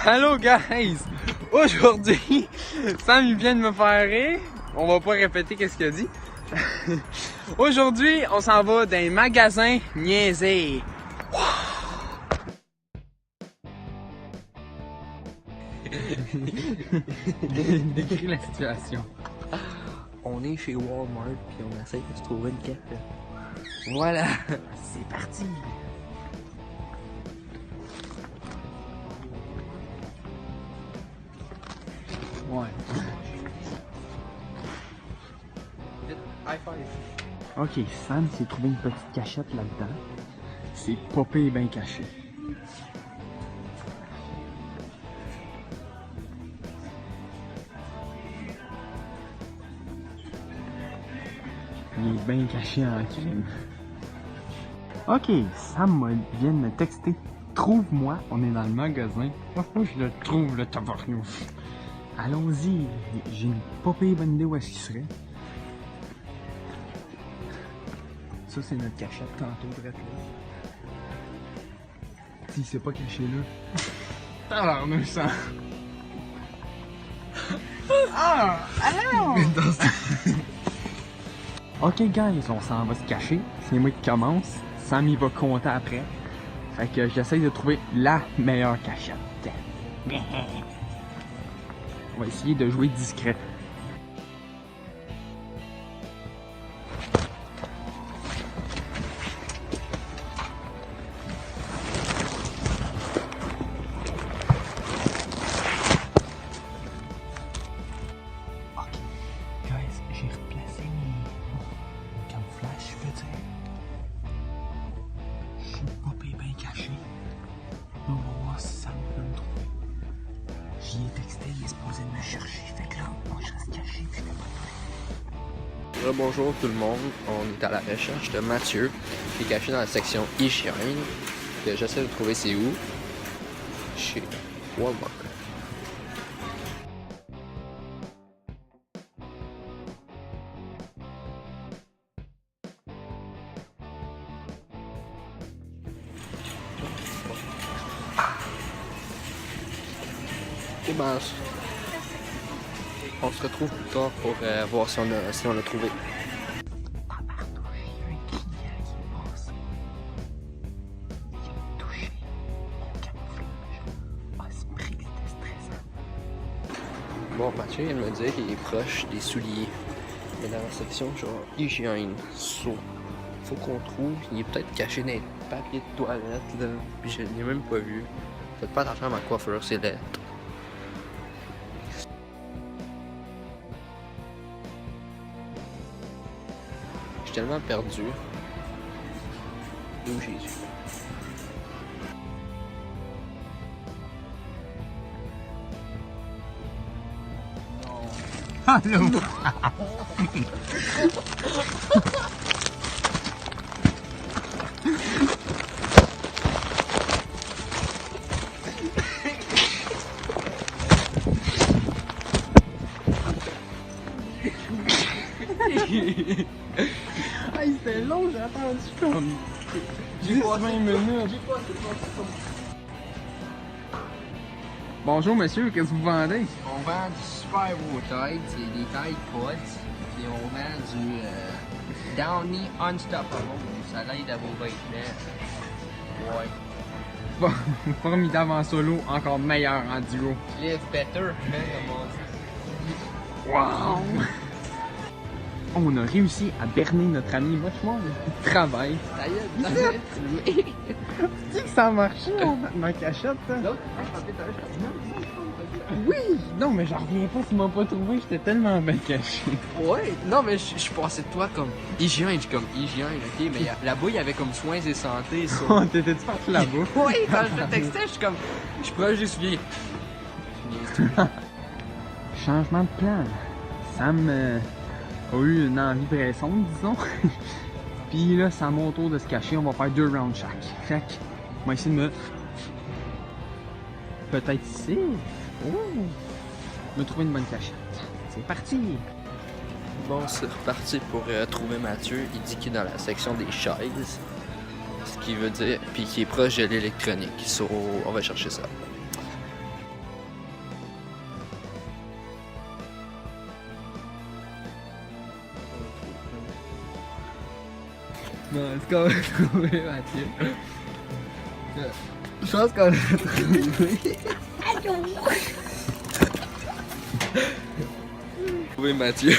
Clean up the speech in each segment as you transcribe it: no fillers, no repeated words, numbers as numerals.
Allô guys! Aujourd'hui, Sam il vient de me faire rire. On va pas répéter qu'est-ce qu'il a dit. Aujourd'hui, on s'en va dans un magasin niaisé. Décris la situation. On est chez Walmart puis on essaie de se trouver une café. Voilà, c'est parti. Ouais. High five. Ok, Sam s'est trouvé une petite cachette là-dedans. C'est popé bien caché. Il est bien caché en crime. Ok, Sam vient de me texter. Trouve-moi, on est dans le magasin. Faut que je le trouve, le tabarnouche. Allons-y, j'ai une pas pire bonne idée où est-ce qu'il serait. Ça, c'est notre cachette tantôt, bref là. Si c'est pas caché là. Tabarnouche, ça. Ah! Alors! Ok guys, on s'en va se cacher. C'est moi qui commence. Sam il va compter après. Fait que j'essaye de trouver la meilleure cachette. On va essayer de jouer discret. Ok, guys, j'ai replacé mes camouflages, je veux dire. Je suis pas bien caché. On va voir si ça peut me trouver. J'y ai texté, il est supposé me chercher. Fait que là, moi je reste caché puis je peux pas. Bonjour tout le monde, on est à la recherche de Mathieu qui est caché dans la section hygiène. J'essaie de trouver c'est où. Chez Walmart. Et ben, on se retrouve plus tard pour voir si on l'a trouvé. Bon, Mathieu vient de me dire qu'il est proche des souliers. Mais dans la section genre hygiène, so, faut qu'on trouve. Il est peut-être caché dans les papiers de toilette là. Puis je l'ai même pas vu. Faites pas attention à ma coiffure, c'est laid. Je suis tellement perdu. Où Jésus? Allô? Hey, c'était long, j'ai attendu comme 10-20 minutes. Bonjour monsieur, qu'est-ce que vous vendez? On vend du super beau tide, c'est des Tide Pods, puis on vend du Downy Unstoppable, ça l'aide à vos vêtements. Ouais. Formidable en solo, encore meilleur en duo. Live better, comme on dit. Wow! On a réussi à berner notre ami Mochemon. Il travaille. Ça y est, Tu dis que ça a marché, ma cachette? L'autre, Oui! Non, mais j'en reviens pas s'il m'a pas trouvé, j'étais tellement bien caché. ouais, non mais je pensais de toi comme hygiène, ok, mais là-bas il y avait comme soins et santé, ça. Oh, t'étais-tu parti là-bas? Oui, quand je te textais, je suis comme, je suis proche des souliers. Changement de plan. Sam a eu une envie pressante, disons. Puis là, c'est à mon tour de se cacher, on va faire 2 rounds chaque. Fait que, on va essayer de me... Peut-être ici. Oh! Me trouver une bonne cachette. C'est parti! Bon, c'est reparti pour trouver Mathieu. Il dit qu'il est dans la section des chaises. Ce qui veut dire, puis qu'il est proche de l'électronique. So, on va chercher ça. Bon, est-ce qu'on va trouver Mathieu? Je pense qu'on l'a trouvé. Trouver Mathieu.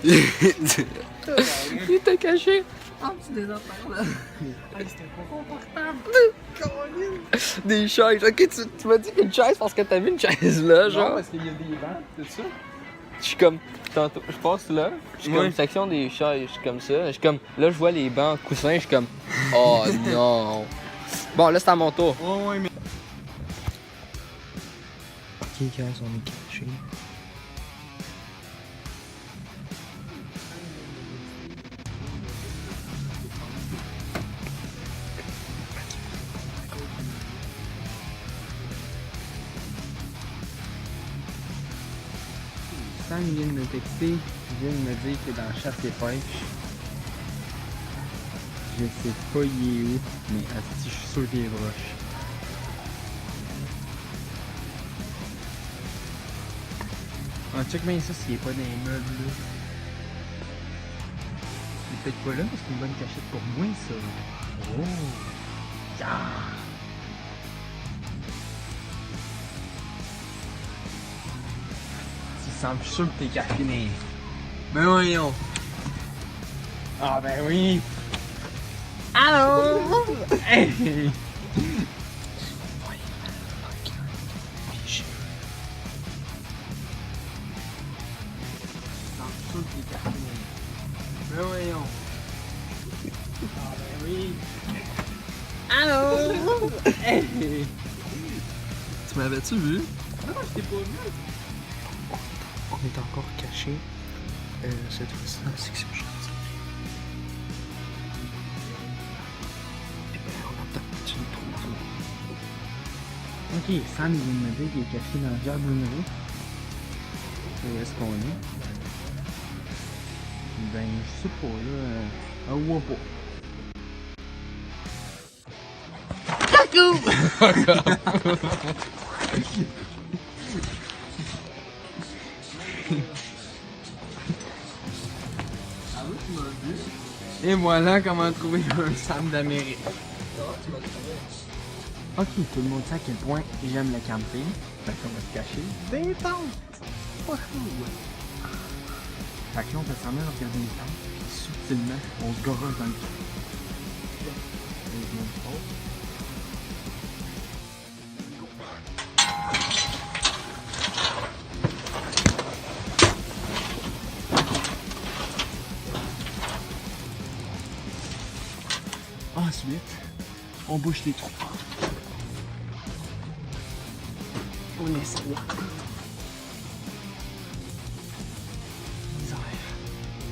Il était caché. Ah, tu les entends là. C'était pas confortable. Des chaises. Ok, tu m'as dit qu'une chaise parce que t'as vu une chaise là, genre. Non, parce qu'il y a des vents, c'est ça? Je suis comme. Tantôt, je passe là. Je suis Ouais. comme section des chaises. Je suis comme ça. Je suis comme. Là, je vois les bancs coussins. Je suis comme. Oh non. Bon, là, c'est à mon tour. Ouais, mais. Ok, guys, on est caché. Sam vient de me texter, il vient de me dire qu'il est dans chasse et pêche. Je sais pas il est où, mais asti, je suis sûr qu'il est proche. Ah, check bien ça s'il est pas dans les meubles là. Il est peut-être pas là, mais c'est une bonne cachette pour moi ça. Oh! Yeah. Tu sembles sûr que t'es caché. Ben voyons. Ah ben oui! Allô? Hey! Ben voyons. Ah ben oui! Allô? Hey! Tu m'avais-tu vu? Non, je t'ai pas vu! On est encore caché. Cette fois-ci dans la section chantier. Et ben, on attend que tu le trouves. Ok, Sam il vient de me dire qu'il est caché dans le jardinerie. Où est-ce qu'on est? Ben, je sais pas là. On voit pas. Et voilà comment trouver un Sam d'Amérique. Ok, tout le monde sait à quel point j'aime le camping. Fait qu'on va se cacher des tentes. Pas chaud. Fait que là, on peut s'en aller regarder les tentes. Puis subtilement, on se garage dans le camp. Ensuite, on bouche les trous. On essaie.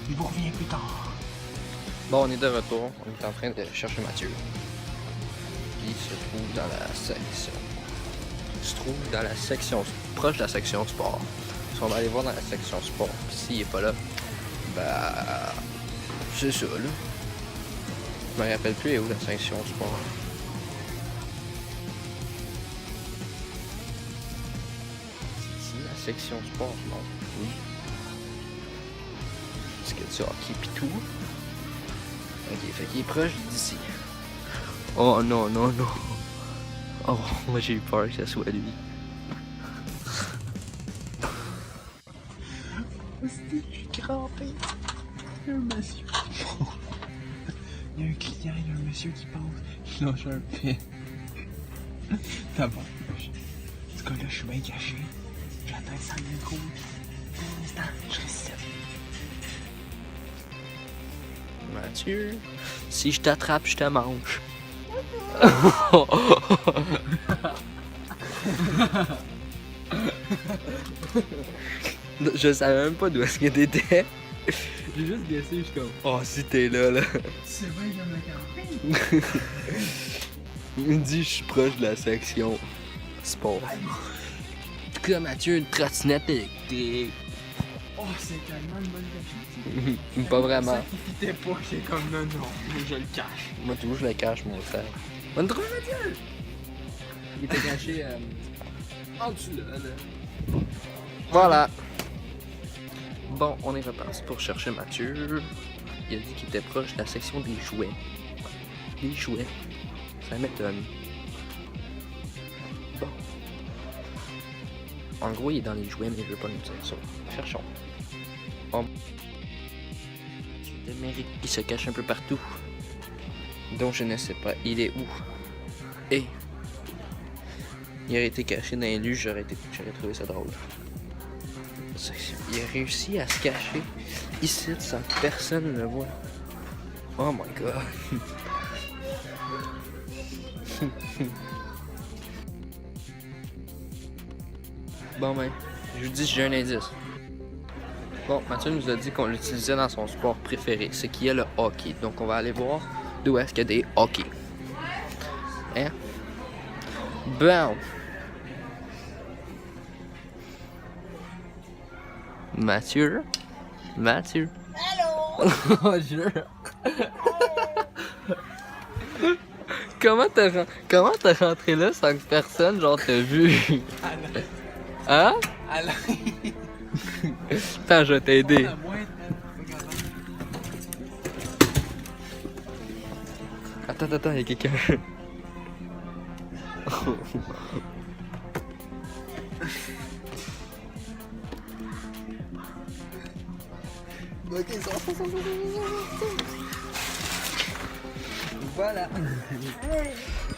Je vous reviens plus tard. Bon, on est de retour. On est en train de chercher Mathieu. Il se trouve dans la section. Il se trouve dans la section. Proche de la section sport. Si on va aller voir dans la section sport. Puis s'il est pas là, bah. C'est ça, là. Je me rappelle plus, elle est où la section sport? C'est la section sport, non? Oui. Est-ce que tu as hockey pis tout? Ok, fait qu'il est proche d'ici. Oh non, non, non. Oh, moi j'ai eu peur que ça soit lui. Hostie, je suis crampé. Il y a un monsieur qui passe. Il y a un client, il y a un monsieur qui passe. Je lâche un pet. D'abord, en tout cas là, je suis bien caché. J'attends que ça me coule. Un instant, je reste ici. Mathieu, si je t'attrape, je te mange. Je savais même pas d'où est-ce que t'étais. J'ai juste guessé, je suis comme. Oh, si t'es là, là. C'est vrai, j'aime le camping. Il me dit, je suis proche de la section sport. En tout cas, Mathieu, une trottinette électrique. Oh, c'est tellement une bonne cachette. Pas vraiment. Ça qui fitait pas, c'est comme non, non, mais je le cache. Moi, toujours, je le cache, mon frère. On trouve Mathieu! Il était caché en dessous là. Voilà. Bon, on est reparti pour chercher Mathieu. il a dit qu'il était proche de la section des jouets. Des jouets. Ça m'étonne. Bon. En gros, il est dans les jouets, mais il veut pas nous dire ça. Cherchons. Oh. D'Amérique qui se cache un peu partout. Donc je ne sais pas, il est où? Et il aurait été caché dans les lieux, j'aurais trouvé ça drôle. Il a réussi à se cacher ici sans que personne ne le voit. Oh my god. Bon ben, je vous dis j'ai un indice. Bon, Mathieu nous a dit qu'on l'utilisait dans son sport préféré, ce qui est le hockey. Donc on va aller voir d'où est-ce qu'il y a des hockey. Hein? Bon. Mathieu? Mathieu? Allô? Oh, jure. Comment t'as rentré là sans que personne genre t'a vu? Hein? Attends, je vais t'aider. Attends, y'a quelqu'un. Ok, voilà.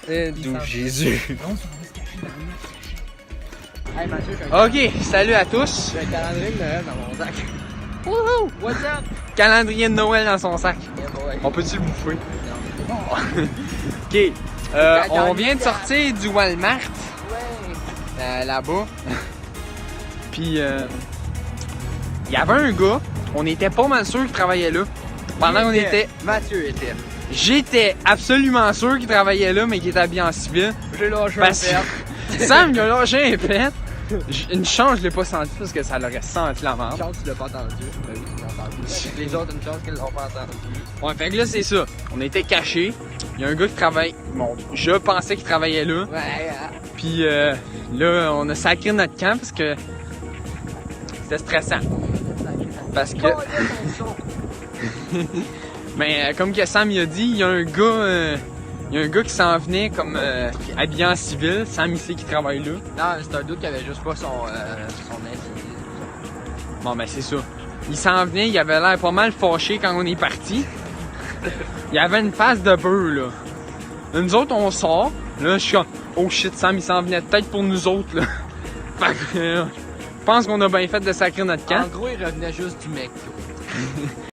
D'où Jésus. Hey Mathieu, Ok, salut à tous. j'ai un calendrier de Noël dans mon sac. Wouhou! What's up? Calendrier de Noël dans son sac. Yeah, boy. On peut-tu le bouffer? Ok, on vient de sortir du Walmart, Ouais. là-bas. Puis, il y avait un gars, on était pas mal sûr qu'il travaillait là. Pendant qu'on était... Mathieu était. J'étais absolument sûr qu'il travaillait là, mais qu'il était habillé en civil. J'ai lâché un Parce pet. que Sam, il a lâché un pet. Une chance, je l'ai pas senti parce que ça l'aurait senti la merde. Une chance que tu l'as pas entendu. Ben oui, tu l'as entendu. Les autres, une chance qu'ils l'ont pas entendu. Ouais, fait que là, c'est ça. On était cachés. Il y a un gars qui travaille. Bon, je pensais qu'il travaillait là. Ouais, Puis là, on a sacré notre camp parce que c'était stressant. Parce que. Mais comme que Sam il a dit, il y a un gars qui s'en venait comme habillé en civil. Sam il sait qu'il travaille là. Non, c'est un doute qui avait juste pas son insigne. Bon, ben c'est ça. Il s'en venait, il avait l'air pas mal fâché quand on est parti. Il avait une face de beurre, là. Nous autres, on sort. Là, je suis comme, oh shit, Sam, il s'en venait peut-être pour nous autres, là. Fait que, je pense qu'on a bien fait de sacrer notre camp. En gros, il revenait juste du mec.